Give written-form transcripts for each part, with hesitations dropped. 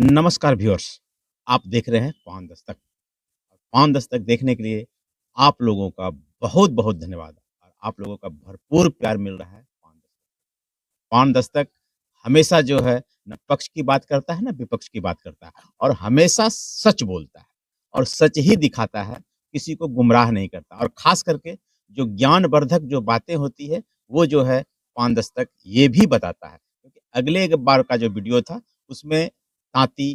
नमस्कार व्यूअर्स, आप देख रहे हैं पान दस्तक। पान दस्तक देखने के लिए आप लोगों का बहुत-बहुत धन्यवाद और आप लोगों का भरपूर प्यार मिल रहा है पान दस्तक। पान दस्तक हमेशा जो है ना पक्ष की बात करता है, ना विपक्ष की बात करता है और हमेशा सच बोलता है और सच ही दिखाता है, किसी को गुमराह नहीं करता और ख़ास करके जो ज्ञानवर्धक जो बातें होती है, वो जो है पान दस्तक ये भी बताता है। क्योंकि अगले एक बार का जो वीडियो था, उसमें ताँती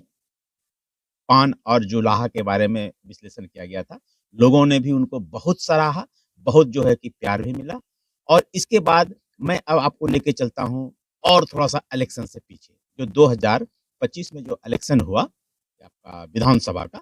पान और जुलाहा के बारे में विश्लेषण किया गया था। लोगों ने भी उनको बहुत सराहा, बहुत जो है कि प्यार भी मिला और इसके बाद मैं अब आपको लेके चलता हूँ और थोड़ा-सा इलेक्शन से पीछे, जो 2025 में जो इलेक्शन हुआ, आपका विधानसभा का,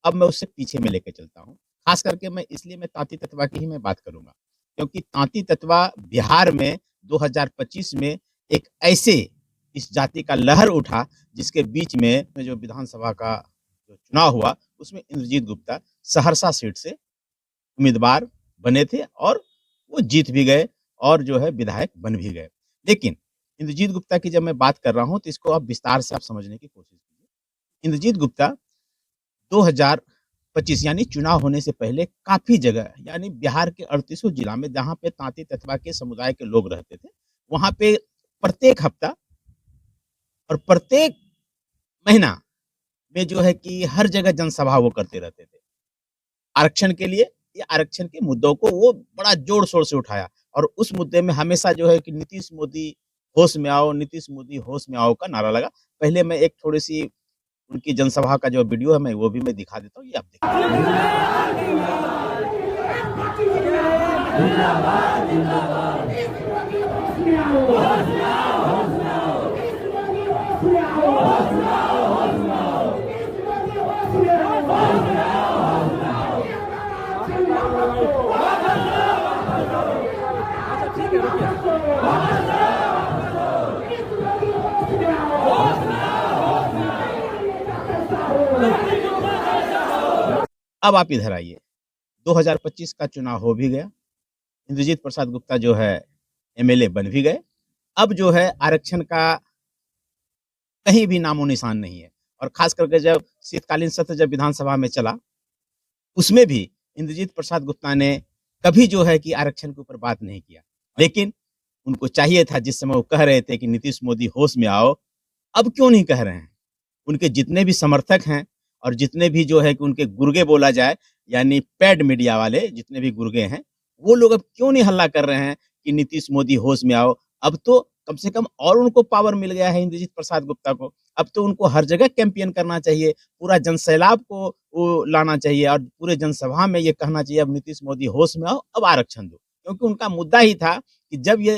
अब मैं उससे पीछे में लेके चलता हूँ। ख़ास करके मैं ताँती ततवा की ही मैं बात करूँगा, क्योंकि ताँती ततवा बिहार में 2025 में एक ऐसे इस जाति का लहर उठा, जिसके बीच में जो विधानसभा का जो चुनाव हुआ, उसमें इंद्रजीत गुप्ता सहरसा सीट से उम्मीदवार बने थे और वो जीत भी गए और जो है विधायक बन भी गए। लेकिन इंद्रजीत गुप्ता की जब मैं बात कर रहा हूँ, तो इसको आप विस्तार से आप समझने की कोशिश कीजिए। इंद्रजीत गुप्ता 2025 यानी चुनाव होने से पहले काफ़ी जगह यानी बिहार के 38 जिला में जहाँ पे ताँती ततवा के समुदाय के लोग रहते थे, वहाँ पे प्रत्येक हफ्ता और प्रत्येक महीना में जो है कि हर जगह जनसभा वो करते रहते थे। आरक्षण के लिए या आरक्षण के मुद्दों को वो बड़ा जोर-शोर से उठाया और उस मुद्दे में हमेशा जो है कि नीतीश मोदी होश में आओ, नीतीश मोदी होश में आओ का नारा लगा। पहले मैं एक थोड़ी-सी उनकी जनसभा का जो वीडियो है मैं वो भी मैं दिखा देता हूँ, ये आप देखिए। अब आप इधर आइए, 2025 का चुनाव हो भी गया, इंद्रजीत प्रसाद गुप्ता जो है एमएलए बन भी गए। अब जो है आरक्षण का कहीं भी नामो-निशान नहीं है और ख़ास करके जब शीतकालीन सत्र जब विधानसभा में चला, उसमें भी इंद्रजीत प्रसाद गुप्ता ने कभी जो है कि आरक्षण के ऊपर बात नहीं किया। लेकिन उनको चाहिए था, जिस समय वो कह रहे थे कि नीतीश मोदी होश में आओ, अब क्यों नहीं कह रहे हैं? उनके जितने भी समर्थक हैं और जितने भी जो है कि उनके गुर्गे बोला जाए, यानी पेड मीडिया वाले जितने भी गुर्गे हैं, वो लोग अब क्यों नहीं हल्ला कर रहे हैं कि नीतीश मोदी होश में आओ? अब तो कम से कम और उनको पावर मिल गया है इंद्रजीत प्रसाद गुप्ता को। अब तो उनको हर जगह कैंपेन करना चाहिए, पूरा जनसैलाब को वो लाना चाहिए और पूरे जनसभा में ये कहना चाहिए, अब नीतीश मोदी होश में आओ, अब आरक्षण दो। क्योंकि उनका मुद्दा ही था कि जब ये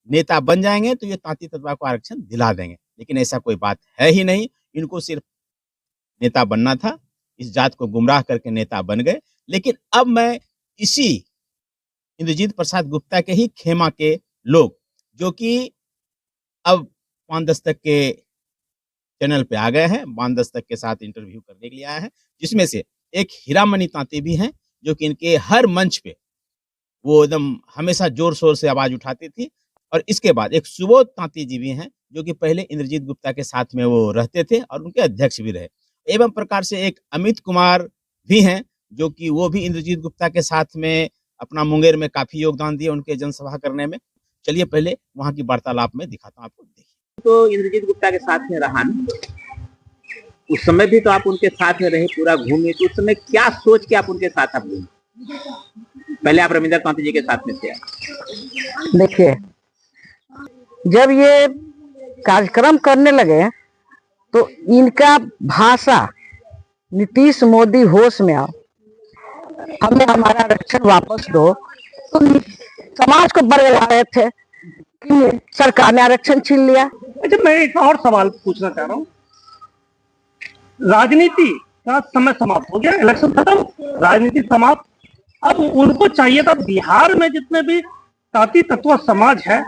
नेता बन जाएँगे, तो ये ताँती ततवा को आरक्षण दिला देंगे। लेकिन ऐसा कोई बात है ही नहीं, इनको सिर्फ नेता बनना था, इस जात को गुमराह करके नेता बन गए। लेकिन अब मैं इसी इंद्रजीत प्रसाद गुप्ता के ही खेमा के लोग, जो कि अब पान दस्तक के चैनल पे आ गए हैं, पान दस्तक के साथ इंटरव्यू करने के लिए आए हैं, जिसमें से एक हीरामणि ताँती भी हैं, जो कि इनके हर मंच पे वो एकदम हमेशा ज़ोर-शोर से आवाज़ उठाती थी और इसके बाद एक सुबोध ताँती जी भी हैं, जो कि पहले इंद्रजीत गुप्ता के साथ में वो रहते थे और उनके अध्यक्ष भी रहे। एवं प्रकार से एक अमित कुमार भी हैं, जो कि वो भी इंद्रजीत गुप्ता के साथ में अपना मुंगेर में काफ़ी योगदान दिए उनके जनसभा करने में। चलिए पहले वहाँ की वार्तालाप में दिखाता हूँ आपको, देखिए। तो इंद्रजीत गुप्ता के साथ में रहा ना, उस समय भी तो आप उनके साथ में रहे, पूरा घूमे, तो उस समय क्या सोच के आप उनके साथ आप घूमे? पहले आप रविंदर तांती जी के साथ में थे। देखिए, जब ये कार्यक्रम करने लगे तो इनका भाषा नीतीश मोदी होश में आओ, हमें हमारा आरक्षण वापस दो, तो समाज को बरगला रहे थे कि सरकार ने आरक्षण छीन लिया। अच्छा, मैं एक और सवाल पूछना चाह रहा हूँ। राजनीति का समय समाप्त हो गया, इलेक्शन खत्म, राजनीति समाप्त। अब उनको चाहिए था बिहार में जितने भी ताँती तत्व समाज है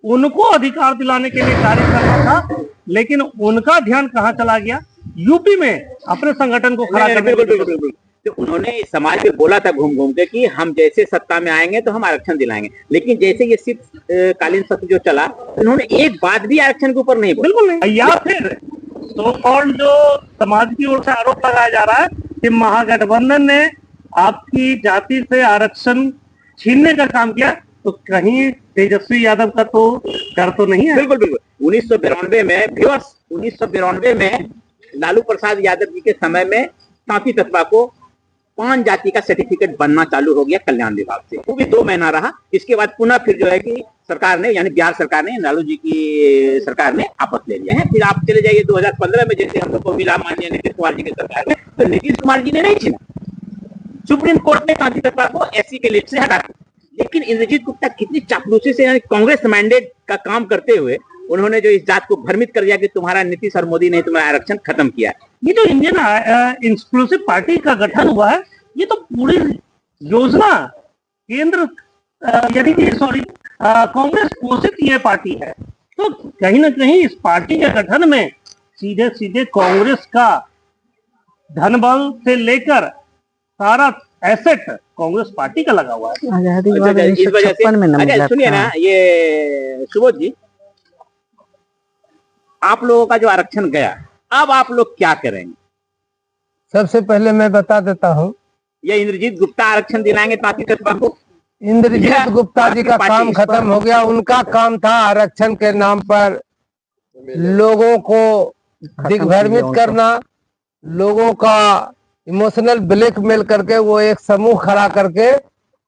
उनको अधिकार दिलाने के लिए कार्य करना था, लेकिन उनका ध्यान कहाँ चला गया? यूपी में अपने संगठन को खड़ा करने। बिल्कुल। तो उन्होंने समाज में बोला था घूम घूम के कि हम जैसे सत्ता में आएंगे तो हम आरक्षण दिलाएंगे, लेकिन जैसे ये शीतकालीन सत्र जो चला, उन्होंने एक बात भी आरक्षण के ऊपर नहीं बोला। बिल्कुल नहीं। या फिर सो कॉल्ड जो समाज की ओर से आरोप लगाया जा रहा है कि महागठबंधन ने आपकी जाति से आरक्षण छीनने का काम किया, तो कहीं तेजस्वी यादव का तो डर तो नहीं है? बिल्कुल बिल्कुल। 1992 में लालू प्रसाद यादव जी के समय में तांती तत्वा को 5 जाति का सर्टिफिकेट बनना चालू हो गया कल्याण विभाग से। वो भी 2 महीना रहा। इसके बाद पुनः फिर जो है कि सरकार ने, यानी बिहार सरकार ने, लालू जी की सरकार ने आपस ले लिया है। फिर आप चले जाइए 2015 में, जैसे हम लोग को मिला माननीय नीतीश कुमार जी की सरकार में, तो नीतीश कुमार जी ने नहीं छीना। सुप्रीम कोर्ट ने तांती तत्वा को एससी के लिस्ट से हटा दिया। लेकिन इंद्रजीत गुप्ता कितनी चापलूसी से, यानी कांग्रेस मैंडेट का काम करते हुए उन्होंने जो इस जात को भ्रमित कर दिया कि तुम्हारा नीतीश और मोदी ने तुम्हारा आरक्षण खत्म किया है। ये जो इंडियन इंक्लूसिव पार्टी का गठन हुआ है, ये तो पूरी योजना केंद्र यानी कि कांग्रेस पोषित ये पार्टी है। तो कहीं ना कहीं इस पार्टी के गठन में सीधे सीधे कांग्रेस का धनबल से लेकर सारा एसेट कांग्रेस पार्टी का लगा हुआ है। आजादी के बाद इस वजह से 1956 में न मिला सुनिए था। ना, ये सुबोध जी, आप लोगों का जो आरक्षण गया, अब आप लोग क्या करेंगे? सबसे पहले मैं बता देता हूँ, ये इंद्रजीत गुप्ता आरक्षण दिलाएंगे तांती तत्वा को? इंद्रजीत गुप्ता जी का काम खत्म हो गया। उनका काम था आरक्षण के नाम पर लोगों को दिग्भ्रमित करना, लोगों का इमोशनल ब्लैकमेल करके वो एक समूह खड़ा करके,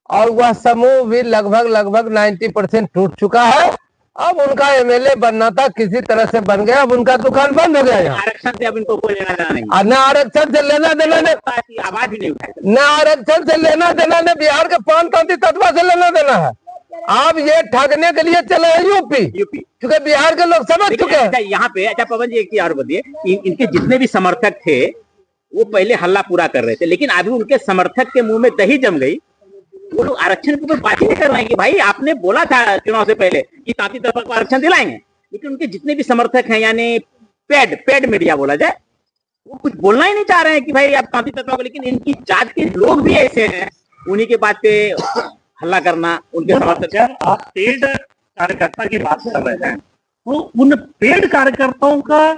और वह समूह भी लगभग 90% टूट चुका है। अब उनका एमएलए बनना था, किसी तरह से बन गया। अब उनका दुकान बंद हो गया यहाँ। आरक्षण से अब इनको कोई लेना देना नहीं, न आरक्षण से लेना देना ने, आवाज भी नहीं उठाई। न आरक्षण से लेना देना ने बिहार के 5 तांती तत्वा से लेना देना है। आप ये ठगने के लिए चले हैं यूपी, क्योंकि बिहार के लोग समझ चुके हैं। यहाँ पे अच्छा पवन जी, एक चीज और बताइए, इनके जितने भी समर्थक थे वो पहले हल्ला पूरा कर रहे थे, लेकिन अभी उनके समर्थक के मुंह में दही जम गई। वो लोग आरक्षण के ऊपर बात ही नहीं कर रहे हैं कि भाई आपने बोला था चुनाव से पहले कि तांती तत्वा को आरक्षण दिलाएंगे, लेकिन उनके जितने भी समर्थक हैं, यानी पेड मीडिया बोला जाए, वो कुछ बोलना ही नहीं चाह रहे हैं कि भाई आप तांती तत्वा को। लेकिन इनकी जात के लोग भी ऐसे हैं, उन्हीं के बात पे हल्ला करना, उनके समर्थक। आप पेड कार्यकर्ता की बात कर रहे हैं, तो उन पेड कार्यकर्ताओं का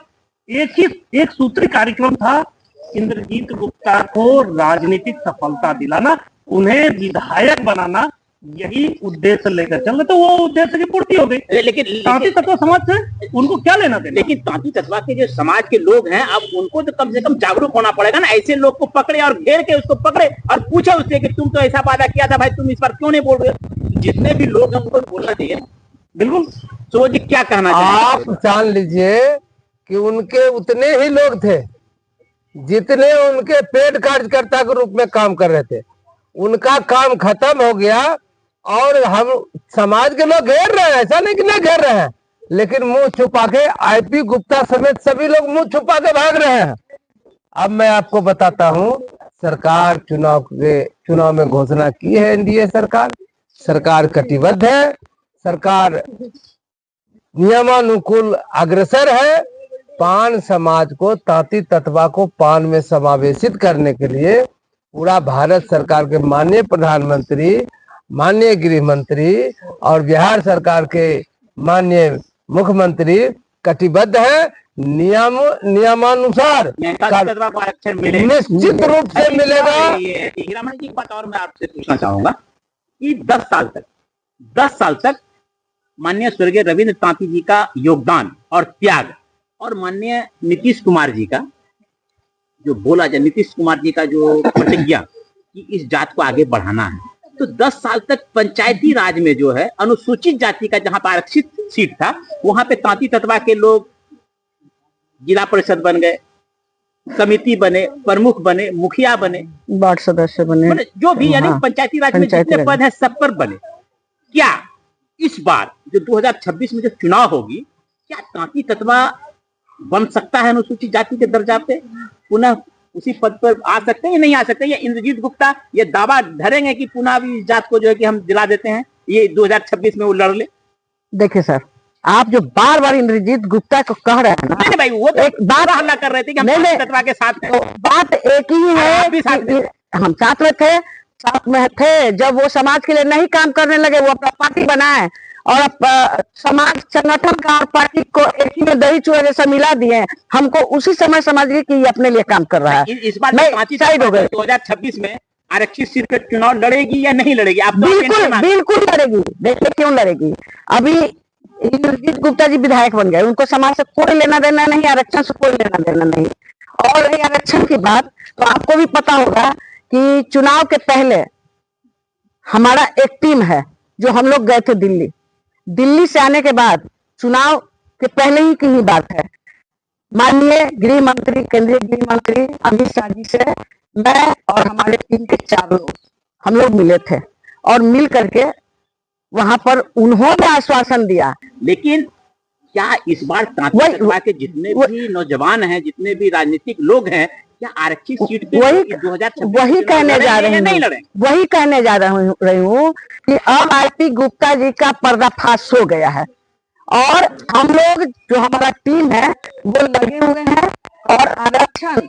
एक सूत्री कार्यक्रम था, इंद्रजीत गुप्ता को राजनीतिक सफलता दिलाना, उन्हें विधायक बनाना, यही उद्देश्य लेकर चल रहे। तो वो उद्देश्य की पूर्ति हो गई। लेकिन तांती तत्वा समाज से उनको क्या लेना देना? लेकिन तांती तत्वा के जो समाज के लोग हैं, अब उनको तो कम से कम जागरूक होना पड़ेगा ना। ऐसे लोग को पकड़े और घेर के उसको पकड़े और पूछे उससे कि तुम तो ऐसा वादा किया था भाई, तुम इस बार क्यों नहीं बोल रहे? जितने भी लोग हैं उनको बोलना चाहिए। बिल्कुल। तो जी क्या कहना चाहिए? आप जान लीजिए कि उनके उतने ही लोग थे जितने उनके पेड कार्यकर्ता के रूप में काम कर रहे थे। उनका काम खत्म हो गया और हम समाज के लोग घेर रहे हैं, ऐसा नहीं कि नहीं घेर रहे हैं, लेकिन मुंह छुपा के आईपी गुप्ता समेत सभी लोग मुंह छुपा के भाग रहे हैं। अब मैं आपको बताता हूं, सरकार चुनाव में घोषणा की है, एनडीए सरकार कटिबद्ध है, सरकार नियमानुकूल अग्रसर है। पान समाज को, तांती तत्वा को पान में समावेशित करने के लिए पूरा भारत सरकार के माननीय प्रधानमंत्री, माननीय गृह मंत्री और बिहार सरकार के माननीय मुख्यमंत्री कटिबद्ध है। नियमानुसार निश्चित रूप से मिलेगा। हीरामणि जी, एक बात और मैं आपसे पूछना चाहूंगा कि 10 साल तक माननीय स्वर्गीय रविंद्र तांती जी का योगदान और त्याग, और माननीय नीतीश कुमार जी का जो बोला जाए, नीतीश कुमार जी का जो प्रतिज्ञा कि इस जात को आगे बढ़ाना है, तो 10 साल तक पंचायती राज में जो है अनुसूचित जाति का जहां पर आरक्षित सीट था, वहां पे तांती तत्वा के लोग जिला परिषद बन गए, समिति बने, प्रमुख बने, मुखिया बने, वार्ड सदस्य बने, जो भी यानी पंचायती राज में जितने पद है सब पर बने। क्या इस बार जो 2026 में जो चुनाव होगी, क्या तांती तत्वा बन सकता है अनुसूचित जाति के दर्जा पे, पुनः उसी पद पर आ सकते हैं या नहीं आ सकते? या इंद्रजीत गुप्ता ये दावा धरेंगे कि पुनः भी इस जात को जो है कि हम दिला देते हैं, ये 2026 में वो लड़ ले? देखिए सर, आप जो बार बार इंद्रजीत गुप्ता को कह रहे हैं ना, नहीं भाई, वो तो एक बार हल्ला कर रहे थे कि हम तांती तत्वा के साथ हैं। तो बात एक ही है, हम साथ में थे जब वो समाज के लिए नहीं काम करने लगे, वो अपना पार्टी बनाए और समाज संगठन का और पार्टी को एक ही में दही चूड़ा जैसा मिला दिए, हमको उसी समय समझ गए कि ये अपने लिए काम कर रहा है। इस बार मैं साइड हो गए। 2026 में आरक्षित सीट पे चुनाव लड़ेगी या नहीं लड़ेगी? आप बिल्कुल बिल्कुल लड़ेगी। देखिए क्यों लड़ेगी, अभी इंद्रजीत गुप्ता जी विधायक बन गए, उनको समाज से कोई लेना देना नहीं, आरक्षण से कोई लेना देना नहीं। और ये आरक्षण की बात तो आपको भी पता होगा कि चुनाव के पहले हमारा एक टीम है जो हम लोग गए थे दिल्ली से आने के बाद, चुनाव के पहले ही की ही बात है, माननीय गृह मंत्री, केंद्रीय गृह मंत्री अमित शाह जी से मैं और हमारे टीम के 4 लोग हम लोग मिले थे और मिल करके वहां पर उन्होंने आश्वासन दिया। लेकिन क्या इस बार तांत्रिक के जितने भी नौजवान हैं, जितने भी राजनीतिक लोग हैं, क्या आरक्षित सीट पे वही कहने जा रही हूँ, वही कहने जा रही हूँ कि अब आरपी गुप्ता जी का पर्दाफाश हो गया है और हम लोग जो हमारा टीम है वो लगे हुए हैं और आरक्षण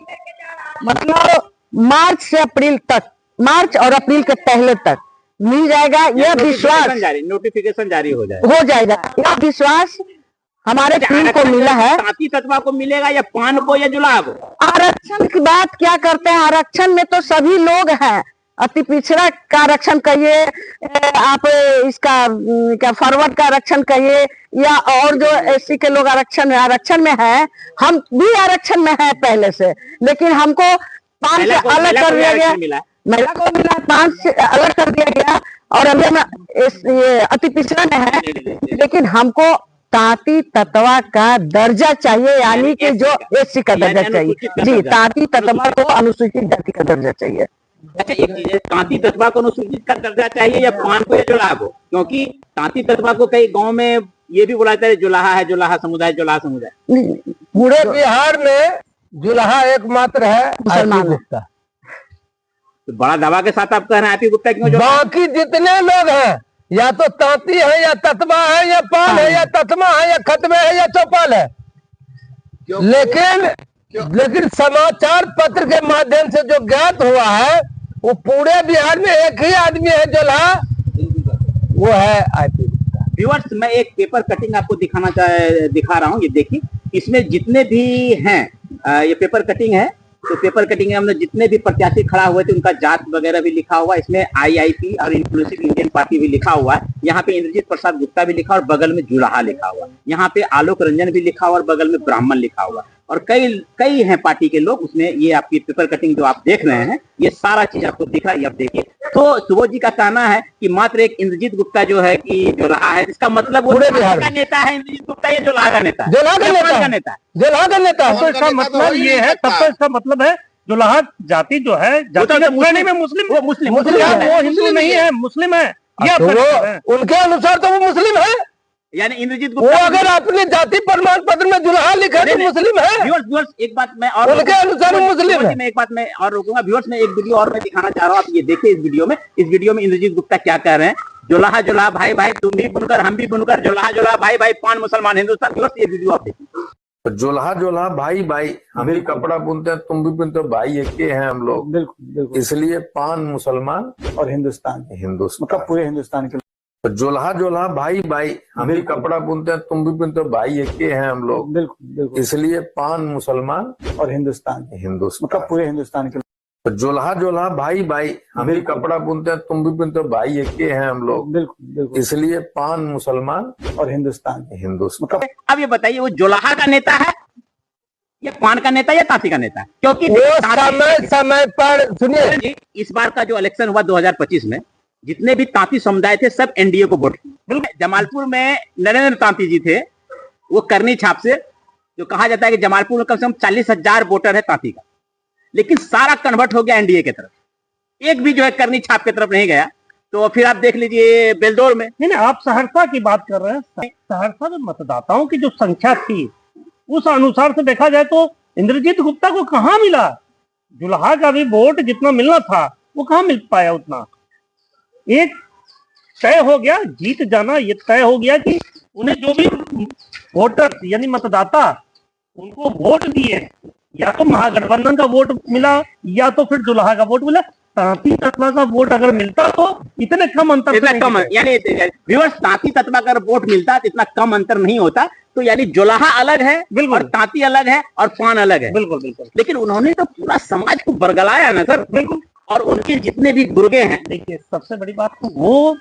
मतलब मार्च से अप्रैल तक, मार्च और अप्रैल के पहले तक मिल जाएगा, यह विश्वास, नोटिफिकेशन जारी हो जाएगा, यह विश्वास हमारे टीम को मिला है। तांती तत्वा को मिलेगा या पान को या जुलाहा को? आरक्षण की बात क्या करते हैं, आरक्षण में तो सभी लोग हैं, अति पिछड़ा का आरक्षण कहिए, आप इसका क्या फॉरवर्ड का आरक्षण कहिए, या और जो एससी के लोग आरक्षण में है, हम भी आरक्षण में है पहले से, लेकिन हमको 5 से अलग कर दिया गया, महिला को मिला 5 से अलग कर दिया गया और अभी हम ये अति पिछड़ा में है, लेकिन हमको तांती तत्वा का दर्जा चाहिए, यानी कि जो एससी का दर्जा चाहिए। जी, तांती तत्वा को अनुसूचित जाति का दर्जा चाहिए। अच्छा, एक चीज है, तांती तत्वा को अनुसूचित का दर्जा चाहिए या पान को या जुलाहा को? क्योंकि तांती तत्वा को कई गांव में ये भी बुलाता है जुलाहा है, जुलाहा समुदाय, जुलाहा समुदाय। पूरे बिहार में जुलाहा एकमात्र है मुसलमान। तो बड़ा दावा के साथ आप कह रहे हैं आरपी गुप्ता क्यों? बाकी जितने लोग हैं या तो तांती है या ततमा है या पान है या ततमा है या खतमे है या चौपाल है, लेकिन समाचार पत्र के माध्यम से जो ज्ञात हुआ है वो पूरे बिहार में एक ही आदमी है जुलाहा, वो है आरपी गुप्ता। व्यूअर्स, मैं एक पेपर कटिंग आपको दिखा रहा हूँ, ये देखिए, इसमें जितने भी हैं, ये पेपर कटिंग है, तो पेपर कटिंग में हमने जितने भी प्रत्याशी खड़ा हुए थे उनका जात वगैरह भी लिखा हुआ है, इसमें आईआईपी और इंक्लूसिव इंडियन पार्टी भी लिखा हुआ है, यहाँ पे इंद्रजीत प्रसाद गुप्ता भी लिखा और बगल में जुलाहा लिखा हुआ, यहाँ पे आलोक रंजन भी लिखा हुआ और बगल में ब्राह्मण लिखा हुआ, और कई हैं पार्टी के लोग उसमें। ये आपकी पेपर कटिंग जो आप देख रहे हैं, ये सारा चीज आपको दिख रहा है, आप देखिए। तो सुबोध जी का कहना है कि मात्र एक इंद्रजीत गुप्ता जो है कि जुलाहा है, इसका मतलब वो बिहार का नेता है इंद्रजीत गुप्ता, ये जुलाहा का नेता है, जुलाहा का नेता है। तो इसका मतलब ये है, तब तो इसका मतलब है जुलाहा जाति जो है, जाति में मुस्लिम, वो हिंदू नहीं है, मुस्लिम है, उनके अनुसार तो वो मुस्लिम है, यानी इंद्रजीत गुप्ता वो अगर अपने जाति प्रमाण पत्र में जुलाहा लिखा तो मुस्लिम है। व्यूअर्स, एक बात मैं और उनके अनुसार मुस्लिम है। मैं एक बात मैं और रोकूंगा। व्यूअर्स, मैं एक वीडियो और मैं दिखाना चाह रहा हूँ, आप ये देखिए इस वीडियो में इंद्रजीत गुप्ता क्या कह रहे हैं। जुलाहा जुलाहा भाई भाई, तुम भी बुनकर हम भी बुनकर, जुलाहा जुलाहा भाई भाई, पान मुसलमान हिंदुस्तान। व्यूअर्स, ये वीडियो आप देखिए। जुलाहा जुलाहा भाई भाई, हम भी कपड़ा बुनते हैं, तुम भी बुनते हो, भाई एक ही हैं हम लोग। बिल्कुल। इसलिए पान मुसलमान और हिंदुस्तान मतलब पूरे हिंदुस्तान के। जुलाहा जुलाहा भाई भाई, हम भी कपड़ा बुनते हैं, तुम भी बुनते हो, भाई एक ही हैं हम लोग। बिल्कुल। इसलिए पान मुसलमान और हिंदुस्तान मतलब पूरे हिंदुस्तान के। जुलाहा जुलाहा भाई भाई, हम भी कपड़ा बुनते हैं, तुम भी बुनते हो, भाई एक ही हैं हम लोग। बिल्कुल। इसलिए पान मुसलमान और हिंदुस्तान मतलब। अब ये बताइए, वो जुलाहा का नेता है या पान का नेता या तांती का नेता है? क्योंकि वो समय पर सुनिए, इस बार का जो इलेक्शन हुआ 2025 में, जितने भी तांती समुदाय थे सब एनडीए को वोट किए। जमालपुर में नरेंद्र तांती जी थे, वो करनी छाप से, जो कहा जाता है कि जमालपुर में कम से कम 40,000 वोटर है तांती का, लेकिन सारा कन्वर्ट हो गया एनडीए की तरफ, एक भी जो है करनी छाप की तरफ नहीं गया। तो फिर आप देख लीजिए बेलदौर में। नहीं, आप सहरसा की बात कर रहे हैं। सहरसा में मतदाताओं की जो संख्या थी उस अनुसार से देखा जाए तो इंद्रजीत गुप्ता को कहाँ मिला, जुलाहा का भी वोट जितना मिलना था वो कहाँ मिल पाया उतना। एक तय हो गया, जीत जाना ये तय हो गया कि उन्हें जो भी वोटर यानी मतदाता उनको वोट दिए, या तो महागठबंधन का वोट मिला या तो फिर जुलाहा का वोट मिला। तांती तत्वा का वोट अगर मिलता तो इतने कम अंतर से इतना नहीं कम, जीते। यानी व्यूअर्स, तांती तत्वा का अगर वोट मिलता तो इतना कम अंतर नहीं होता। तो यानी जोलाहा अलग है बिल्कुल। और तांती अलग है और पान अलग है। बिल्कुल बिल्कुल लेकिन उन्होंने तो पूरा समाज को बरगलाया ना सर। बिल्कुल। और उनके जितने भी गुर्गे हैं, देखिए सबसे बड़ी बात तो वो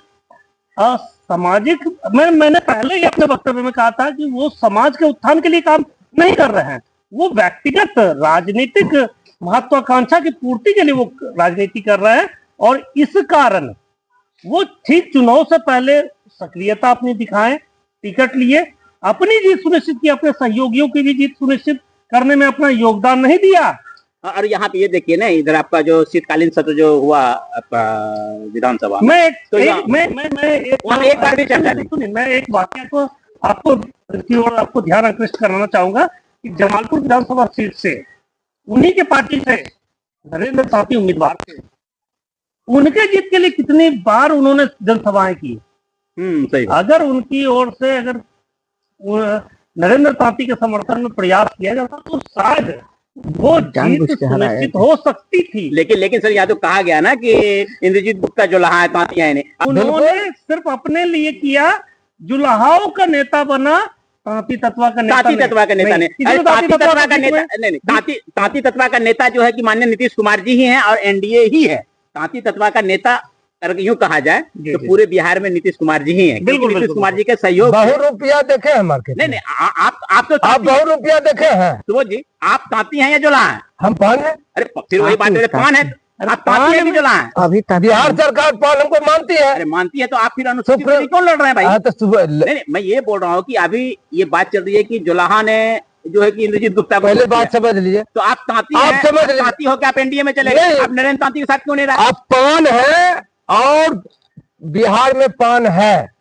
सामाजिक, मैंने पहले ही अपने वक्तव्य में कहा था कि वो समाज के उत्थान के लिए काम नहीं कर रहे हैं, वो व्यक्तिगत राजनीतिक महत्वाकांक्षा की पूर्ति के लिए वो राजनीति कर रहे हैं। और इस कारण वो ठीक चुनाव से पहले सक्रियता अपनी दिखाएं, टिकट लिए, अपनी जीत सुनिश्चित की, अपने सहयोगियों की भी जीत सुनिश्चित करने में अपना योगदान नहीं दिया। और यहाँ पे ये देखिए ना, इधर आपका जो शीतकालीन सत्र जो हुआ आपका विधानसभा में, मैं तो वहाँ एक बार भी चर्चा नहीं। सुनिए, मैं एक वाक्य को आपको की ओर आपको ध्यान आकृष्ट कराना चाहूंगा कि जमालपुर विधानसभा सीट से उन्हीं के पार्टी से नरेंद्र तांती उम्मीदवार थे, उनके जीत के लिए कितनी बार उन्होंने जनसभाएं की। सही बात। अगर उनकी ओर से अगर नरेंद्र तांती के समर्थन में प्रयास किया जाता तो शायद वो जीत सुनिश्चित हो सकती थी। लेकिन सर यहाँ तो कहा गया ना कि इंद्रजीत गुप्ता जुलाहा है, तांती है नहीं। उन्होंने सिर्फ अपने लिए किया, जुलाहाओं का नेता बना, तांती तत्वा का नेता तांती तत्वा का नेता नहीं। नहीं। तांती तत्वा का नेता नहीं, तांती तत्वा का नेता जो है कि माननीय नीतीश कुमार जी ही हैं और एनडीए ही है। तांती तत्वा का नेता अगर यूं कहा जाए तो पूरे बिहार में नीतीश कुमार जी ही हैं। बिल्कुल, नीतीश कुमार जी के सहयोग। बहु रुपया देखे हैं मार्केट नहीं में? नहीं, आप तो आप बहु रुपया देखे हैं? सुबोध जी, आप तांती हैं या जुलाहा हैं? हम पान है, अरे फिर वही बात है, पान है। आप तांती हैं कि जुलाहा हैं? अभी तक बिहार सरकार पान हमको मानती है। अरे मानती है तो आप फिर अनुसूचित सुप्रीम- के लिए क्यों लड़ रहे हैं भाई? हाँ, तो सुबह नहीं, मैं ये बोल रहा हूँ कि अभी ये बात चल रही है कि जुलाहा ने जो है कि इंद्रजीत गुप्ता को पहले वोट बात दिया। समझ लीजिए। तो आप तांती आप हैं, समझ आप लीजिए। तांती हो के आप एनडीए में चले नहीं। गए, आप नरेंद्र तांती के साथ क्यों नहीं रहे? अब पान है और बिहार में पान है,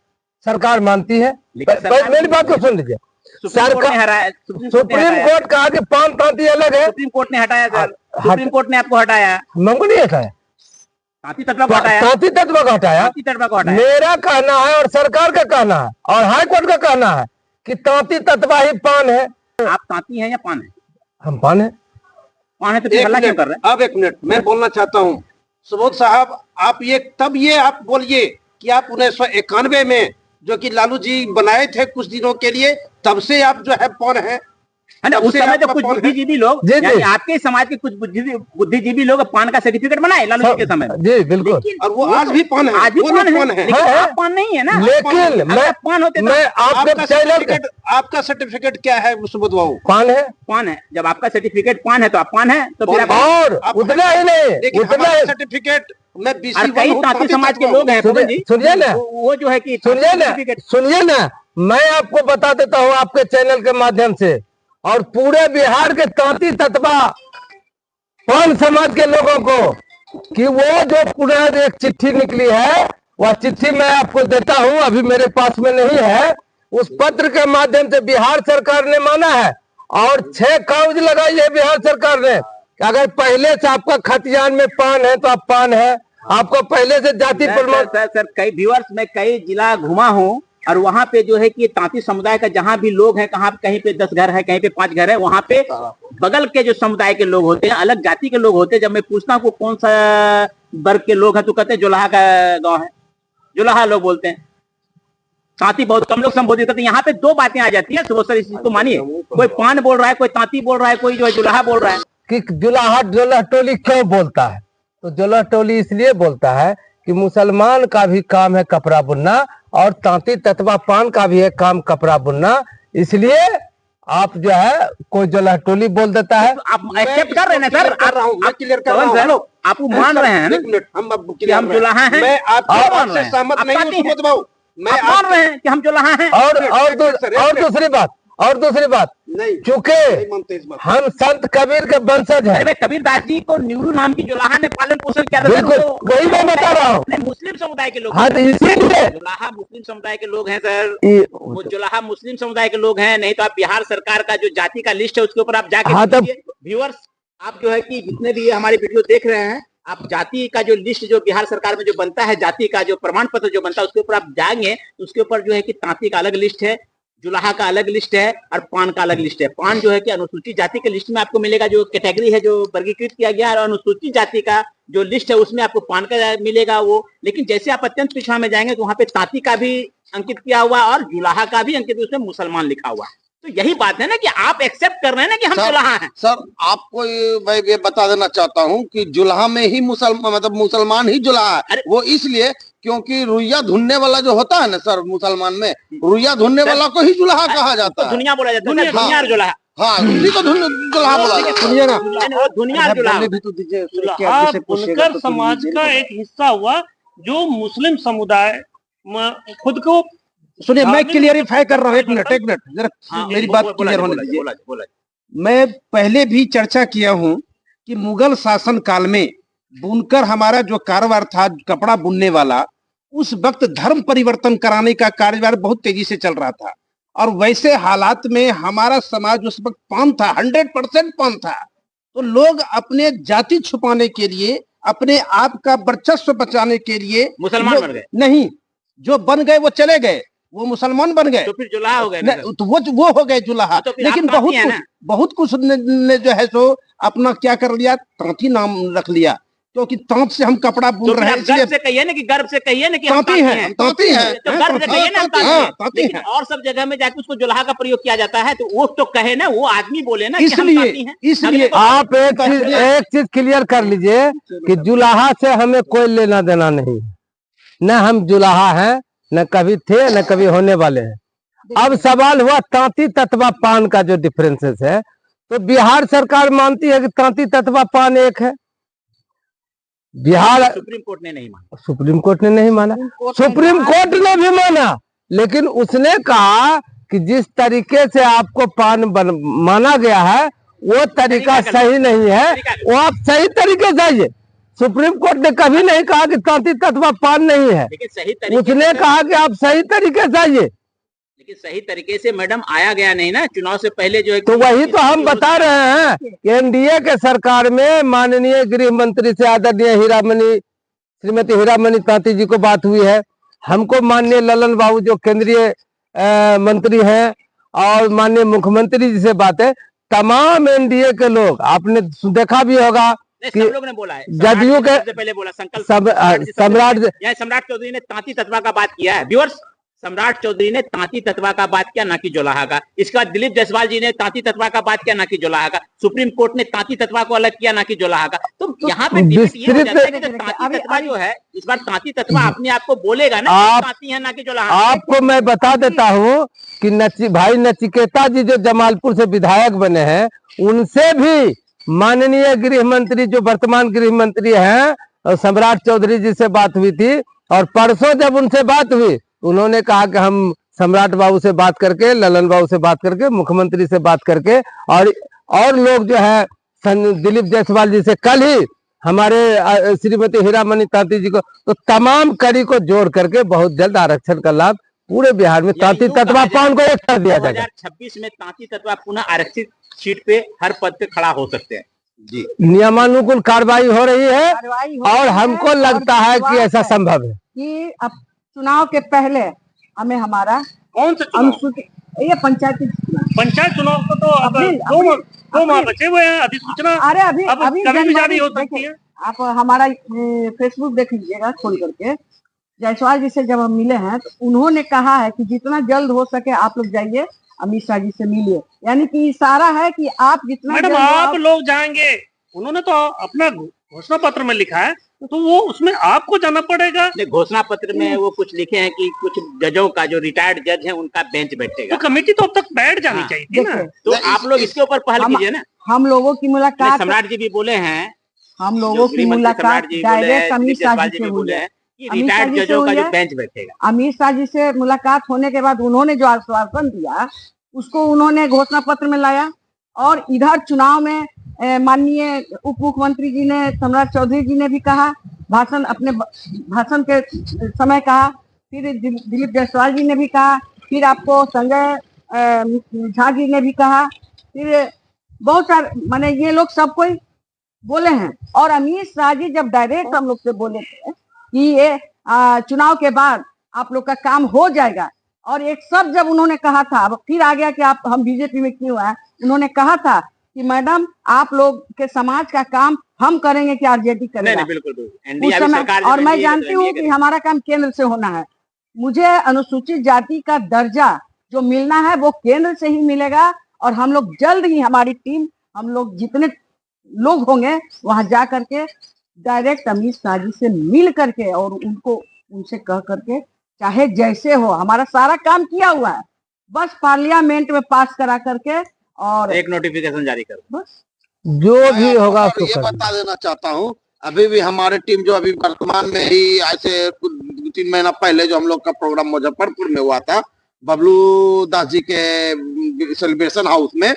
सरकार मानती है। लेकिन सरकार- मेरी बात को सुन लीजिए। सुप्रीम कोर्ट ने हराया, सुप्रीम कोर्ट कहा कि पान तांती अलग है, सुप्रीम कोर्ट ने हटाया सर। हट- सुप्रीम कोर्ट ने आपको हटाया, हमको नहीं हटाया, तांती तत्वा को हटाया, तांती तत्व का हटाया। तांती तत्वा को हटाया। मेरा कहना है और सरकार का कहना है और हाई कोर्ट का कहना है कि तांती तत्वा ही पान है। आप तांती हैं या पान है? हम पान है। पान है तो फिर हल्ला क्यों कर रहे हैं? अब एक मिनट मैं बोलना चाहता हूँ सुबोध साहब, आप ये आप बोलिए कि आप 1991 में जो कि लालू जी बनाए थे कुछ दिनों के लिए, तब से आप जो है पौन है। है ना, तब उस से समय तो आपका कुछ पौन है। बुद्धिजीवी लोग, जी, जी। यानी आपके समाज के कुछ बुद्धिजीवी लोग पान का सर्टिफिकेट बनाए लालू जी के समय में। जी बिल्कुल। लेकिन और वो आज भी पान है, आज भी वो पान लोग पान है, है। लेकिन है। आप पान नहीं है ना। लेकिन अगर आप पान होते तो मैं आपके चैनल आपका सर्टिफिकेट क्या है सुबोध बाबू? पान है पान है। जब आपका सर्टिफिकेट पान है तो आप पान है, तो फिर आप और आप- उतना ही नहीं, लेकिन उतना हमारा ही सर्टिफिकेट मैं और BC कई हूँ, तांती तांती समाज के तत्वा लोग हैं सुनिए- पवन जी, सुनिए ना। वो जो है कि सुनिए ना, सर्टिफिकेट सुनिए ना, मैं आपको बता देता हूँ आपके चैनल के माध्यम से और पूरे बिहार के तांती तत्वा पान समाज के लोगों को कि वो जो पूरा एक चिट्ठी निकली है, वह चिट्ठी मैं आपको देता हूँ, अभी मेरे पास में नहीं है। उस पत्र के माध्यम से बिहार सरकार ने माना है और 6 कागज लगाई है बिहार सरकार ने कि अगर पहले से आपका खतियान में पान है तो आप पान है, आपको पहले से जाति प्रमाण। सर कई व्यूअर्स, मैं कई जिला घुमा हूँ और वहाँ पे जो है कि तांती समुदाय का जहाँ भी लोग हैं, कहीं पे 10 घर है, कहीं पे 5 घर है, वहाँ पे बगल के जो समुदाय के लोग होते हैं, अलग जाति के लोग होते हैं, जब मैं पूछता हूँ कौन सा वर्ग के लोग हैं तो कहते हैं जुलाहा का गांव है, जुलाहा लोग बोलते हैं। तांती बहुत कम लोग संबोधित करते हैं। यहाँ पे 2 बातें आ जाती है सुबह सर, इस चीज को मानिए, कोई पान बोल रहा है, कोई तांती बोल रहा है, कोई जो है जुलाहा बोल रहा है। कि जुलाहा टोली क्यों बोलता है? तो जुलाहा टोली इसलिए बोलता है कि मुसलमान का भी काम है कपड़ा बुनना और तांती तत्वा पान का भी है काम कपड़ा बुनना, इसलिए आप जो है कोई जुलाहा टोली बोल देता है। आप एक्सेप्ट कर रहे हैं ना सर? कर रहा हूँ, मैं क्लियर कर रहा हूँ। आप वो मान रहे हैं ना एक मिनट, हम अब कि हम जुलाहा हैं? मैं आपकी आप बात मान रहे से हैं? सहमत आप नहीं हूँ तांती हैं? सुबोध बाबू। मैं आप मान रहे हैं कि हम जुलाहा हैं? और दूसरी बात, नहीं चूंकि नहीं मानते इस बात। हम संत कबीर के वंशज हैं। अरे कबीर दास जी को न्यूरू नाम की जुलाहा ने पालन पोषण किया था। बिल्कुल, तो वही मैं बता रहा हूँ। नहीं, मुस्लिम समुदाय के लोग हाँ, तो इसीलिए जुलाहा मुस्लिम समुदाय के लोग हैं सर। ये- वो जुलाहा मुस्लिम समुदाय के लोग हैं। नहीं तो आप बिहार सरकार का जो जाति का लिस्ट है उसके ऊपर आप जाके हाँ, तो- व्यूअर्स, आप जो है कि जितने भी हमारे वीडियो देख रहे हैं, आप जाति का जो लिस्ट जो बिहार सरकार में जो बनता है, जाति का जो प्रमाण पत्र जो बनता है, उसके ऊपर आप जाएंगे तो उसके ऊपर जो है कि तांती का अलग लिस्ट है, जुलाहा का अलग लिस्ट है और पान का अलग लिस्ट है। पान जो है कि अनुसूचित जाति के लिस्ट में आपको मिलेगा, जो कैटेगरी है जो वर्गीकृत किया गया है, और अनुसूचित जाति का जो लिस्ट है उसमें आपको पान का मिलेगा वो। लेकिन जैसे आप अत्यंत पिछड़ा में जाएंगे तो वहां पे तांती का भी अंकित किया हुआ और जुलाहा का भी अंकित, उसमें मुसलमान लिखा हुआ है। तो यही बात है ना कि आप एक्सेप्ट कर रहे हैं ना कि हम जुलाहा हैं। सर आपको मैं ये बता देना चाहता हूँ कि जुलाहा में ही मुसलमान ही जुलाहा है। वो इसलिए क्योंकि रुइया धुनने वाला जो होता है ना सर, मुसलमान में रुइया धुनने वाला को ही जुलाहा कहा जाता है। दुनिया बोला जाता है, दुनिया और जुलाहा। हाँ, उसी को जुलाहा बोला जाता है ना। दुनिया जुलाहा भी तो दीजिए जुलाहा बुनकर समाज का एक हिस्सा हुआ जो मुस्लिम समुदाय खुद को। सुनिए, मैं क्लियरिफाई कर रहा हूँ, एक मिनट जरा मेरी बात क्लियर होने दीजिए। मैं पहले भी चर्चा किया हूँ कि मुगल शासन काल में बुनकर हमारा जो कारोबार था, कपड़ा बुनने वाला, उस वक्त धर्म परिवर्तन कराने का कारोबार बहुत तेजी से चल रहा था। और वैसे हालात में हमारा समाज उस वक्त पान था, 100% पान था। तो लोग अपने जाति छुपाने के लिए, अपने आप का वर्चस्व बचाने के लिए मुसलमान बन गए। नहीं, जो बन गए वो चले गए, वो मुसलमान बन गए, तो फिर जुलाहा हो गए। तो वो हो गए जुलाहा। तो लेकिन बहुत कुछ ने जो है सो अपना क्या कर लिया, तांती नाम रख लिया, क्योंकि तांत से हम कपड़ा बुन रहे हैं। गर्व से कहिए ना कि गर्व से कहिए ना कि तांती है, तांती है, तो गर्व से कहिए ना हम तांती हैं। और सब जगह में जाके उसको जुलाहा का प्रयोग किया जाता है, तो वो तो कहे ना, वो आदमी बोले ना कि हम तांती हैं। इसलिए आप एक चीज क्लियर कर लीजिए कि जुलाहा से हमें कोई लेना देना नहीं, न हम जुलाहा हैं, न कभी थे, न कभी होने वाले हैं। अब सवाल हुआ तांती तत्वा पान का जो डिफरेंसेस है, तो बिहार सरकार मानती है कि तांती तत्वा पान एक है। बिहार सुप्रीम कोर्ट ने नहीं माना। सुप्रीम कोर्ट ने नहीं माना, सुप्रीम कोर्ट ने भी माना, लेकिन उसने कहा कि जिस तरीके से आपको पान माना गया है वो तरीका सही नहीं है, वो आप सही तरीके से आइए। सुप्रीम कोर्ट ने कभी नहीं कहा कि तांती तत्वा पान नहीं है, उसने कहा कि आप सही तरीके से आइए। लेकिन सही तरीके से मैडम आया गया नहीं ना, चुनाव से पहले जो है। तो वही तो हम बता रहे हैं कि एनडीए के सरकार में माननीय गृह मंत्री से आदरणीय श्रीमती हीरामणि तांती जी को बात हुई है। हमको माननीय ललन बाबू जो केंद्रीय मंत्री हैं और माननीय मुख्यमंत्री जी से बात है। तमाम एनडीए के लोग, आपने देखा भी होगा सब लोग ने बोला है, जदयू के पहले बोला संकल्प सम्राट चौधरी ने तांती तत्वा का बात किया है। व्यूअर्स, सम्राट चौधरी ने तांती तत्वा का बात किया, ना कि जुलाहा का। इसके बाद दिलीप जायसवाल जी ने तांती तत्वा का बात किया, ना कि जुलाहा का। सुप्रीम कोर्ट ने तांती तत्वा को अलग किया, ना कि जुलाहा का। तो यहाँ पे डिबेट ये हो जाता है कि तांती तत्वा जो है, इस बार तांती तत्वा अपने आप को बोलेगा ना तांती है, ना कि जुलाहा। आपको मैं बता देता हूँ कि भाई नचिकेता जी जो जमालपुर से विधायक बने हैं, उनसे भी माननीय गृह मंत्री जो वर्तमान गृह मंत्री हैं सम्राट चौधरी जी से बात हुई थी। और परसों जब उनसे बात हुई, उन्होंने कहा कि हम सम्राट बाबू से बात करके, ललन बाबू से बात करके, मुख्यमंत्री से बात करके, और लोग जो है दिलीप जायसवाल जी से कल ही हमारे श्रीमती हीरामणि तांती जी को, तो तमाम कड़ी को जोड़ करके बहुत जल्द आरक्षण का लाभ पूरे बिहार में तांती तत्वा पान को एक कर दिया जाएगा। 2026 में तांती तत्वा पुनः आरक्षित सीट पे हर पद पे खड़ा हो सकते हैं जी। नियमानुकूल कार्रवाई हो रही है और हमको लगता है कि ऐसा संभव है कि अब चुनाव के पहले हमें हमारा कौन सा अनुसूचित, ये पंचायत चुनाव को तो अब 2 माह बचे हुए हैं, अधिसूचना अरे अभी कभी भी जारी हो सकती है। आप हमारा फेसबुक देख लीजिएगा खोल करके। जायसवाल जी से जब हम मिले हैं तो उन्होंने कहा है कि जितना जल्द हो सके आप लोग जाइए अमित शाह जी से मिलिए, यानी कि इशारा है कि आप जितना मैडम आप लोग जाएंगे। उन्होंने तो अपना घोषणा पत्र में लिखा है, तो वो उसमें आपको जाना पड़ेगा। घोषणा पत्र में वो कुछ लिखे हैं कि कुछ जजों का, जो रिटायर्ड जज है, उनका बेंच बैठेगा। तो कमेटी तो अब तक बैठ जानी चाहिए थी ना। तो आप लोग इसके ऊपर पहल कीजिए ना। हम लोगों की मुलाकात, सम्राट जी भी बोले हैं, हम लोगों की मुलाकात डायरेक्ट अमित शाह जी से हुई है। रिटायर्ड जजों का जो बेंच बैठेगा। अमित शाह जी से मुलाकात होने के बाद उन्होंने जो आश्वासन दिया उसको उन्होंने घोषणा पत्र में लाया। और इधर चुनाव में माननीय उप मुख्यमंत्री जी ने, सम्राट चौधरी जी ने भी कहा, अपने भाषण के समय कहा, फिर दिलीप जायसवाल जी ने भी कहा, फिर आपको संजय झा जी ने भी कहा, फिर बहुत सारे, माने ये लोग सब कोई बोले हैं। और अमित शाह जी जब डायरेक्ट हम लोग से बोले थे कि ये चुनाव के बाद आप लोग का काम हो जाएगा और एक सब जब उन्होंने कहा था, अब फिर आ गया कि आप हम बीजेपी में क्यों आए, उन्होंने कहा था कि मैडम आप लोग के समाज का काम हम करेंगे कि आरजेडी करेगा। नहीं बिल्कुल बिल्कुल। उस समय, और मैं जानती हूँ कि हमारा काम केंद्र से होना है। मुझे अनुसूचित जाति का दर्जा जो मिलना है वो केंद्र से ही मिलेगा, और हम लोग जल्द ही, हमारी टीम, हम लोग जितने लोग होंगे वहां जा करके डायरेक्ट अमित शाह जी से मिल करके और उनसे कह करके, चाहे जैसे हो, हमारा सारा काम किया हुआ है, बस पार्लियामेंट में पास करा करके और एक नोटिफिकेशन जारी कर, बस जो भी होगा उसको ये करना। बता देना चाहता हूँ, अभी भी हमारी टीम जो अभी वर्तमान में ही ऐसे कुछ 2-3 महीना पहले जो हम लोग का प्रोग्राम मुजफ्फरपुर में हुआ था, बबलू दास जी के सेलिब्रेशन हाउस में,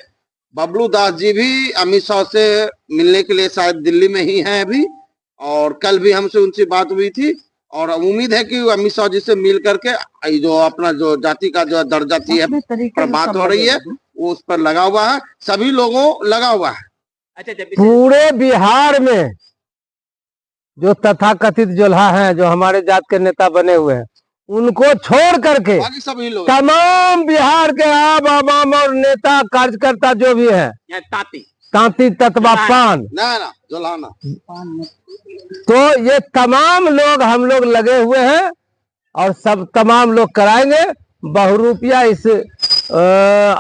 बबलू दास जी भी अमित शाह से मिलने के लिए शायद दिल्ली में ही हैं अभी, और कल भी हमसे उनसे बात हुई थी, और उम्मीद है कि अमित शाह जी से मिल करके जो अपना जो जाति का जो दर्जा थी है पर बात हो रही है, वो उस पर लगा हुआ है, सभी लोगों लगा हुआ है। अच्छा, पूरे बिहार में जो तथाकथित जोल्हा हैं, जो हमारे जात के नेता बने हुए हैं, उनको छोड़ करके बाकी सभी लोग तमाम बिहार के आवाम और नेता कार्यकर्ता जो भी हैं, तांती तत्वा पान ना जोल्हाना, तो ये तमाम लोग हम लोग लगे हुए हैं, और सब तमाम लोग कराएंगे। बहुरूपिया इस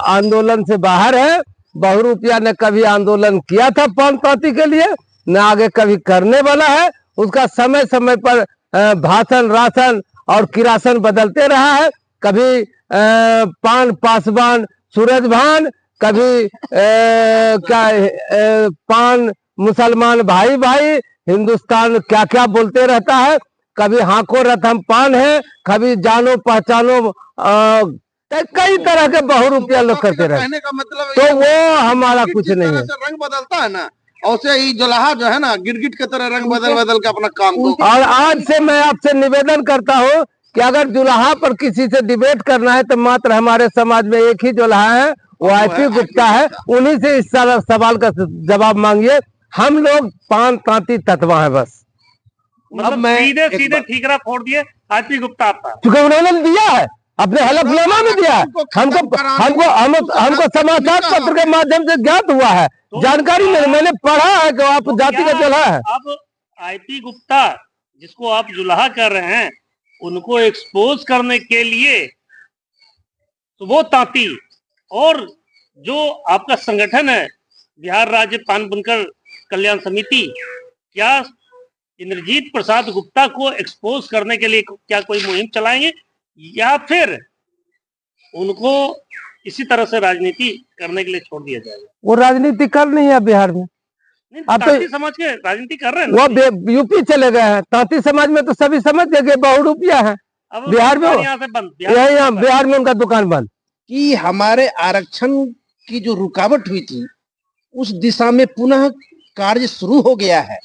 आंदोलन से बाहर है। बहुरूपिया ने कभी आंदोलन किया था पान तांती के लिए, न आगे कभी करने वाला है। उसका समय समय पर भाषण, राशन और किरासन बदलते रहा है। कभी पान पासवान सूरज भान, कभी पान मुसलमान भाई भाई, हिंदुस्तान क्या क्या बोलते रहता है। कभी हाको रथम पान है, कभी जानो पहचानो, कई तरह के बहुरूपिया लोग करते रहते, का मतलब तो वो हमारा कुछ नहीं है। रंग बदलता है ना, ऐसे ही जोल्हा जो है ना गिरगिट की तरह रंग बदल बदल के अपना काम को। और आज से मैं आपसे निवेदन करता हूँ कि अगर जुलाहा पर किसी से डिबेट करना है तो मात्र हमारे समाज में एक ही जुलाहा है, वो आईपी गुप्ता है। उन्हीं से इस सवाल का जवाब मांगिए। हम लोग पान तांती तत्वा है बस। मतलब सीधे सीधे ठीकरा फोड़ दिए आईपी गुप्ता आपका, क्योंकि उन्होंने दिया है, अपने हलफनामा में दिया है। हमको समाचार पत्र के माध्यम से ज्ञात हुआ है, जानकारी मैंने पढ़ा है कि आप जाति का जुल्हा है। अब आईपी गुप्ता जिसको आप जुल्हा कर रहे हैं, उनको एक्सपोज करने के लिए तो वो तांती, और जो आपका संगठन है बिहार राज्य पान बुनकर कल्याण समिति, क्या इंद्रजीत प्रसाद गुप्ता को एक्सपोज करने के लिए क्या कोई मुहिम चलाएंगे, या फिर उनको इसी तरह से राजनीति करने के लिए छोड़ दिया जाएगा? वो राजनीति कर नहीं है बिहार में। अब तो समाज के राजनीति कर रहे हैं, वो यूपी चले गए हैं। तांती समाज में तो सभी समझ गए बहुरूपिया है। बिहार में यहाँ से बंद, बिहार में उनका दुकान बंद। कि हमारे आरक्षण की जो रुकावट हुई थी, उस दिशा में पुनः कार्य शुरू हो गया है।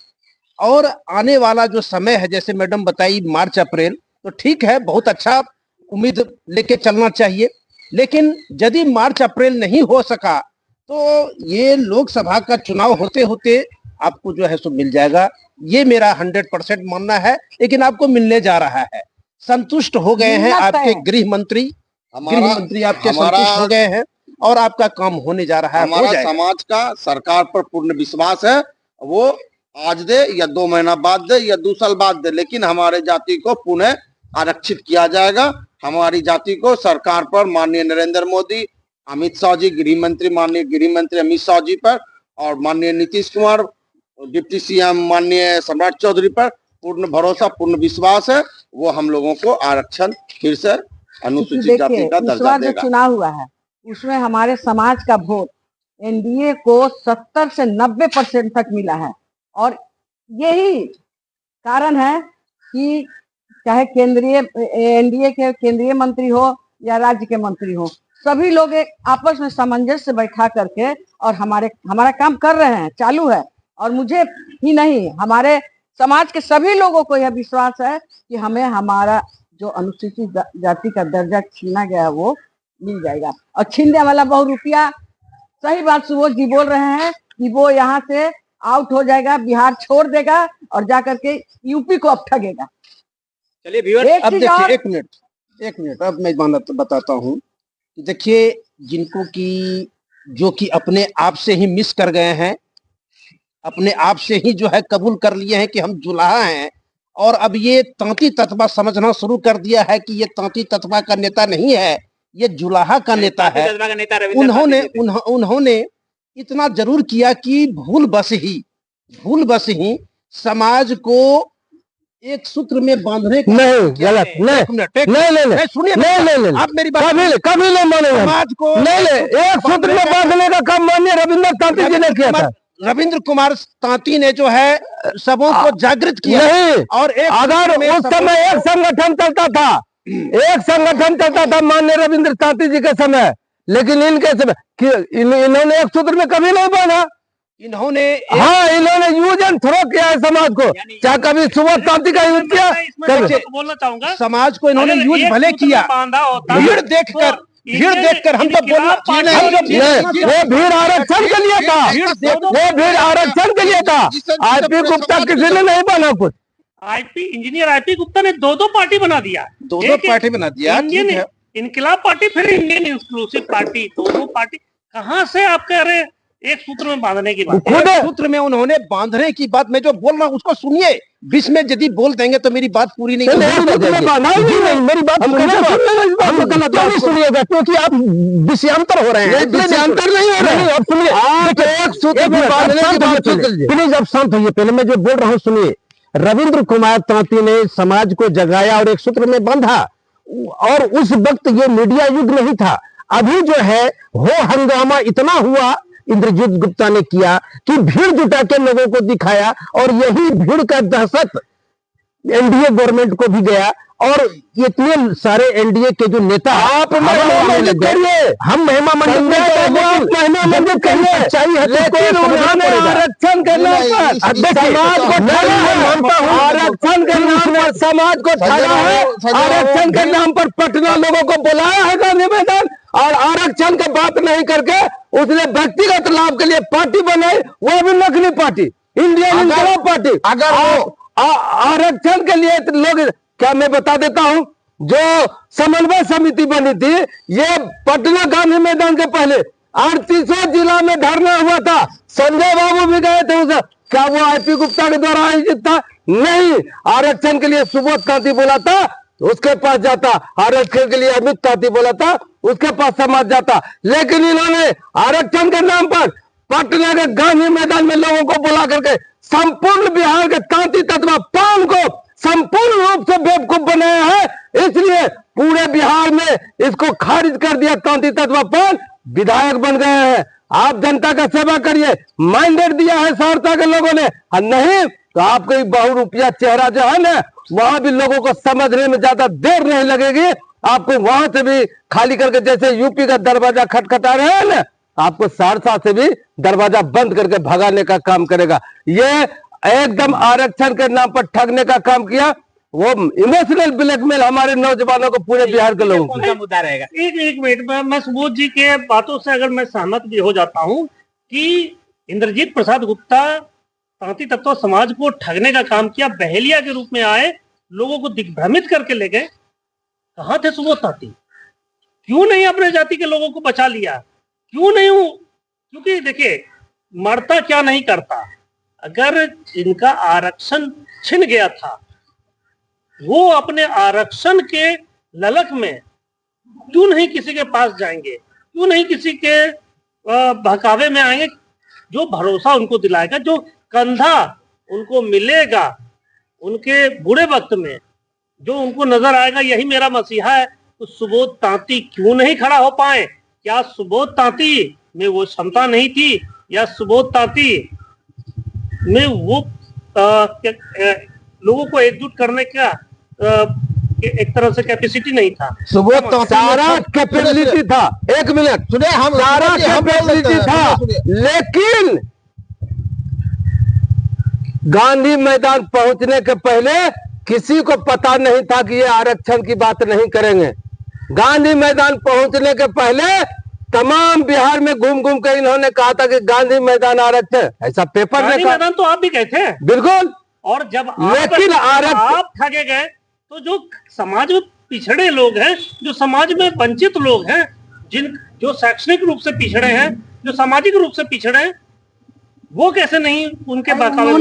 और आने वाला जो समय है, जैसे मैडम बताई मार्च अप्रैल, तो ठीक है, बहुत अच्छा उम्मीद लेके चलना चाहिए। लेकिन यदि मार्च अप्रैल नहीं हो सका तो ये लोकसभा का चुनाव होते होते आपको जो है सो मिल जाएगा। ये मेरा 100% मानना है। लेकिन आपको मिलने जा रहा है। संतुष्ट हो गए हैं आपके गृह मंत्री आपके संतुष्ट हो गए हैं, और आपका काम होने जा रहा है। हमारा समाज का सरकार पर पूर्ण विश्वास है। वो आज दे या 2 महीना बाद दे या 2 साल बाद दे, लेकिन हमारे जाति को पुनः आरक्षित किया जाएगा। हमारी जाति को सरकार पर माननीय नरेंद्र मोदी, अमित शाह जी, माननीय गृह मंत्री अमित शाह जी पर, और माननीय नीतीश कुमार, डिप्टी सीएम माननीय सम्राट चौधरी पर पूर्ण भरोसा, पूर्ण विश्वास है। वो हम लोगों को आरक्षण फिर से अनुसूचित जाति का दर्जा देगा। चुनाव हुआ है उसमें हमारे समाज का वोट एनडीए को 70 से 90% तक मिला है, और यही कारण है कि चाहे एनडीए के केंद्रीय मंत्री हो या राज्य के मंत्री हो, सभी लोग एक आपस में सामंजस्य बैठा करके और हमारा काम कर रहे हैं, चालू है। और मुझे ही नहीं, हमारे समाज के सभी लोगों को यह विश्वास है कि हमें हमारा जो अनुसूचित जाति का दर्जा छीना गया वो मिल जाएगा। और छीनने वाला बहुरूपिया, सही बात सुबोध जी बोल रहे हैं कि वो यहाँ से आउट हो जाएगा, बिहार छोड़ देगा और जाकर के यूपी को अब ठगेगा। चलिए व्यूअर्स, अब देखिए, एक मिनट, एक मिनट, अब मैं बताता हूँ कि देखिए, जिनको कि जो कि अपने आप से ही मिस कर गए हैं, अपने आप से ही जो है कबूल कर लिए हैं कि हम जुलाहा हैं, और अब ये तांती तत्वा समझना शुरू कर दिया है कि ये तांती तत्वा का नेता नहीं है, ये जुलाहा का नेता है। उन्होंने इतना जरूर किया कि भूल बस ही समाज को एक सूत्र में बांधने का नहीं, गलत नहीं, सुनिए, नहीं, आप मेरी बात कभी नहीं मानेंगे समाज को नहीं, एक सूत्र में बांधने का काम माननीय रविंद्र तांती जी ने किया था। रविंद्र कुमार तांती ने जो है सबों को जागृत किया। नहीं, और अगर उस समय एक संगठन चलता था माननीय रविंद्र तांती जी के समय, लेकिन इनके समय इन्होंने एक सूत्र में कभी नहीं बांधा। इन्होंने यूज एंड थ्रो किया है समाज को। क्या कभी सुबोध तांती का यूज किया? बोलना चाहूंगा, समाज को इन्होंने यूज भले किया, भीड़ देखकर हम तो बोलना, वो भीड़ आरक्षण के लिए था, वो भीड़ आरक्षण के लिए था। आईपी गुप्ता किसी ने नहीं बना कुछ। इंजीनियर आईपी गुप्ता ने दो पार्टी बना दिया, दो पार्टी बना दिया। इंडियन इनकलाब पार्टी, फिर इंडियन इंक्लूसिव पार्टी, दोनों पार्टी। कहाँ से आप कह रहे एक सूत्र में बांधने की बात? सूत्र में उन्होंने बांधने की बात, मैं जो बोल रहा हूँ उसको सुनिए। बीच में यदि बोल देंगे तो मेरी बात पूरी नहीं मेरी बात सुनिएगा, क्योंकि आप विषयांतर हो रहे हैं। विषयांतर नहीं हो रहे हैं। अब सुनिए, एक सूत्र में बांधने की बात, प्लीज अब शांत होइए। पहले मैं जो बोल रहा हूँ सुनिए। रविंद्र कुमार तांती ने समाज को जगाया और एक सूत्र में बांधा, और उस वक्त ये मीडिया युग नहीं था। अभी जो है हो हंगामा इतना हुआ, इंद्रजीत गुप्ता ने किया कि भीड़ जुटा के लोगों को दिखाया, और यही भीड़ का दहशत एनडीए गवर्नमेंट को भी गया, और इतने सारे एनडीए के जो नेता आप हम महिमा मंदिर करिए, लेकिन उन्होंने आरक्षण के नाम पर समाज को आरक्षण के नाम पर समाज को ठगा है। आरक्षण के नाम पर पटना लोगों को बुलाया है गांधी मैदान, और आरक्षण की बात नहीं करके उसने व्यक्तिगत लाभ के लिए पार्टी बनाई, वो भी नकली पार्टी, इंडियन इनकलाब पार्टी। अगर आरक्षण के लिए लोग, क्या मैं बता देता हूं, जो समन्वय समिति बनी थी, ये पटना गांधी मैदान के पहले 38 जिला में धरना हुआ था। संजय बाबू भी गए थे उसे। क्या वो आईपी गुप्ता के द्वारा आयोजित था? नहीं। आरक्षण के लिए सुबोध तांती बोला था, उसके पास जाता। आरक्षण के लिए अमित तांती बोला था, उसके पास समाज जाता। लेकिन इन्होंने आरक्षण के नाम पर पटना के गांधी मैदान में लोगों को बुला करके संपूर्ण बिहार के तांती तत्वा पान को संपूर्ण रूप से बेवकूफ बनाया है। इसलिए पूरे बिहार में इसको खारिज कर दिया। तांती तत्वा पान विधायक बन गए हैं। आप जनता का सेवा करिए, मैंडेट दिया है सहरसा के लोगों ने, और नहीं तो आपको बहुरूपिया चेहरा जो है ना, वहां भी लोगों को समझने में ज्यादा देर नहीं लगेगी। आपको वहां से भी खाली करके, जैसे यूपी का दरवाजा खटखटा रहे हैं ना, आपको सहरसा से भी दरवाजा बंद करके भगाने का काम करेगा। ये एकदम आरक्षण के नाम पर ठगने का काम किया। वो इमोशनल ब्लैकमेल हमारे नौजवानों को, पूरे बिहार के लोगों को। मुद्दा रहेगा। एक मिनट, मैं सुबोध जी के बातों से अगर मैं सहमत भी हो जाता हूं कि इंद्रजीत प्रसाद गुप्ता तांती तत्व समाज को ठगने का काम किया, बहेलिया के रूप में आए, लोगों को दिग्भ्रमित करके ले गए। कहाँ थे सुबोध तांती? क्यों नहीं अपने जाति के लोगों को बचा लिया? क्यों नहीं हूं? क्योंकि देखिए, मरता क्या नहीं करता। अगर इनका आरक्षण छिन गया था, वो अपने आरक्षण के ललक में क्यों नहीं किसी के पास जाएंगे? क्यों नहीं किसी के बहकावे में आएंगे? जो भरोसा उनको दिलाएगा, जो कंधा उनको मिलेगा उनके बुरे वक्त में, जो उनको नजर आएगा यही मेरा मसीहा है, तो सुबोध तांती क्यों नहीं खड़ा हो पाए? क्या सुबोध तांती में वो क्षमता नहीं थी, या सुबोध तांती में वो लोगों को एकजुट करने का एक तरह से कैपेसिटी नहीं था? सुबोध सारा कैपेबिलिटी था। एक मिनट सुनिए, हम सारा कैपेबिलिटी था, लेकिन गांधी मैदान पहुंचने के पहले किसी को पता नहीं था कि ये आरक्षण की बात नहीं करेंगे। गांधी मैदान पहुंचने के पहले तमाम बिहार में घूम घूम कर इन्होंने कहा था कि गांधी मैदान आरक्षण, ऐसा पेपर में कहा। मैदान तो आप भी कहते हैं, बिल्कुल। और जब लेकिन आप ठगे गए तो जो समाज में पिछड़े लोग हैं, जो समाज में वंचित लोग हैं, जो शैक्षणिक रूप से पिछड़े हैं, जो सामाजिक रूप से पिछड़े हैं, वो कैसे नहीं उनके बकावे?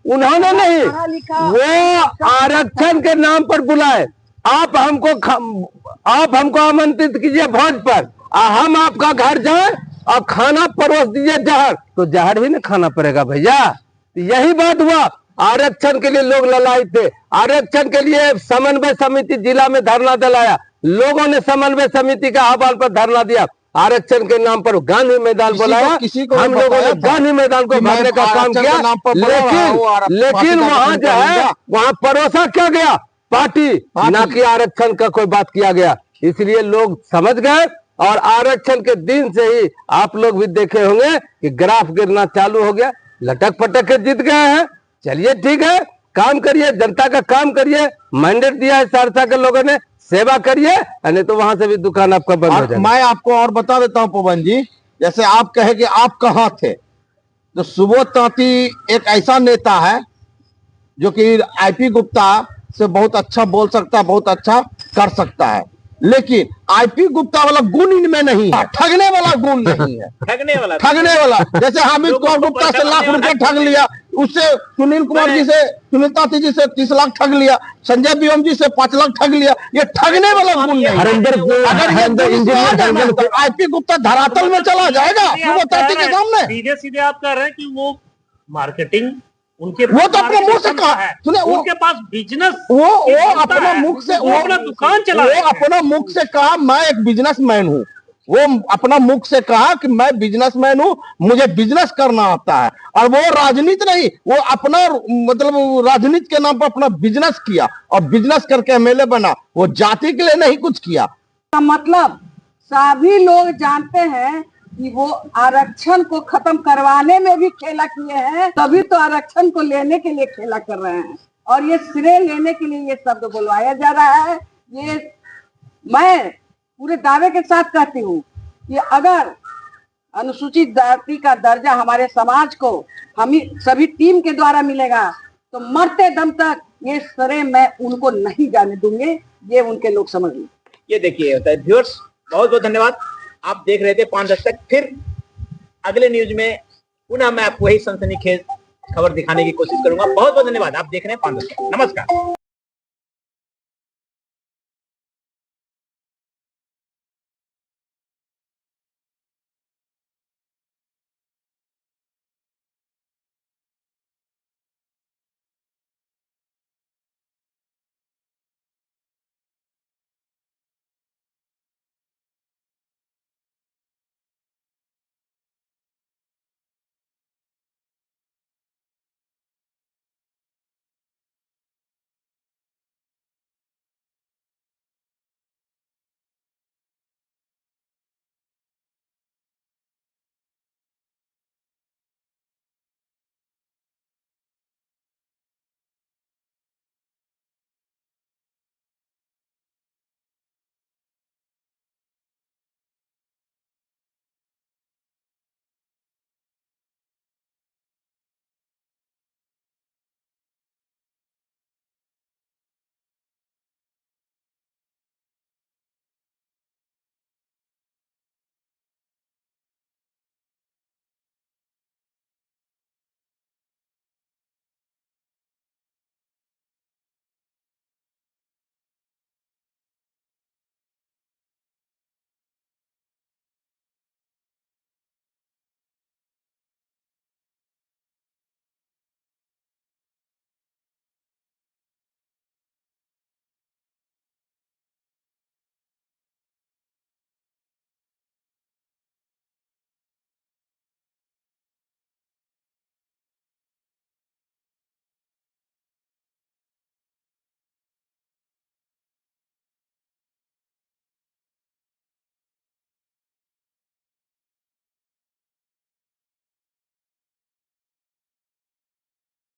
उन्होंने नहीं, वो आरक्षण के नाम पर बुलाए। आप हमको आमंत्रित कीजिए भोज पर, हम आपका घर जाए और खाना परोस दीजिए जहर, तो जहर ही ना खाना पड़ेगा भैया। यही बात हुआ। आरक्षण के लिए लोग ललायित थे, आरक्षण के लिए समन्वय समिति जिला में धरना दिलाया, लोगों ने समन्वय समिति का आह्वान पर धरना दिया, आरक्षण के नाम पर गांधी मैदान बुलाया, हम लोगों ने गांधी मैदान को भरने का काम किया, लेकिन वहाँ जो है वहाँ परोसा क्या गया पार्टी, ना कि आरक्षण का कोई बात किया गया। इसलिए लोग समझ गए और आरक्षण के दिन से ही आप लोग भी देखे होंगे कि ग्राफ गिरना चालू हो गया, लटक पटक के जीत गए हैं। चलिए ठीक है, काम करिए, जनता का काम करिए, मैंडेट दिया है सहरसा के लोगों ने, सेवा करिए, नहीं तो वहां से भी दुकान आपका बंद हो जाएगा। मैं आपको और बता देता हूं पवन जी, जैसे आप कहे कि आप कहाँ थे, तो सुबोध तांती एक ऐसा नेता है जो कि आईपी गुप्ता से बहुत अच्छा बोल सकता है, बहुत अच्छा कर सकता है, लेकिन आईपी गुप्ता वाला गुण इनमें नहीं है, ठगने वाला गुण नहीं है। ठगने वाला जैसे हामिद कौर गुप्ता से लाख रुपए ठग लिया, उससे सुनील कुमार जी से, सुनील तांती जी से 30 लाख ठग लिया, संजय बीएम जी से 5 लाख ठग लिया, ये ठगने वाला गुण नहीं है। अगर आईपी गुप्ता धरातल में चला जाएगा सुबोध तांती के सामने, सीधे सीधे आप कह रहे हैं कि वो मार्केटिंग उनके, वो तो अपने मुंह से कहा, सुने उनके पास बिजनेस, वो अपना मुख से, वो अपना दुकान चला, वो अपना मुख से कहा मैं एक बिजनेसमैन हूँ, वो अपना मुख से कहा कि मैं बिजनेसमैन हूँ, मुझे बिजनेस करना आता है, और वो राजनीति नहीं, वो अपना मतलब राजनीति के नाम पर अपना बिजनेस किया और बिजनेस करके एमएलए बना, वो जाति के लिए नहीं कुछ किया। मतलब सभी लोग जानते हैं कि वो आरक्षण को खत्म करवाने में भी खेला किए हैं, तभी तो आरक्षण को लेने के लिए खेला कर रहे हैं, और ये श्रेय लेने के लिए ये शब्द बुलवाया जा रहा है। ये मैं पूरे दावे के साथ कहती हूँ कि अगर अनुसूचित जाति का दर्जा हमारे समाज को हम सभी टीम के द्वारा मिलेगा तो मरते दम तक ये श्रेय मैं उनको नहीं जाने दूंगे, ये उनके लोग समझ लें। ये देखिए व्यूअर्स, बहुत बहुत धन्यवाद। आप देख रहे थे 5 दशक। फिर अगले न्यूज में पुनः मैं आपको वही सनसनीखेज खबर दिखाने की कोशिश करूंगा। बहुत बहुत धन्यवाद। आप देख रहे हैं 5 दशक। नमस्कार।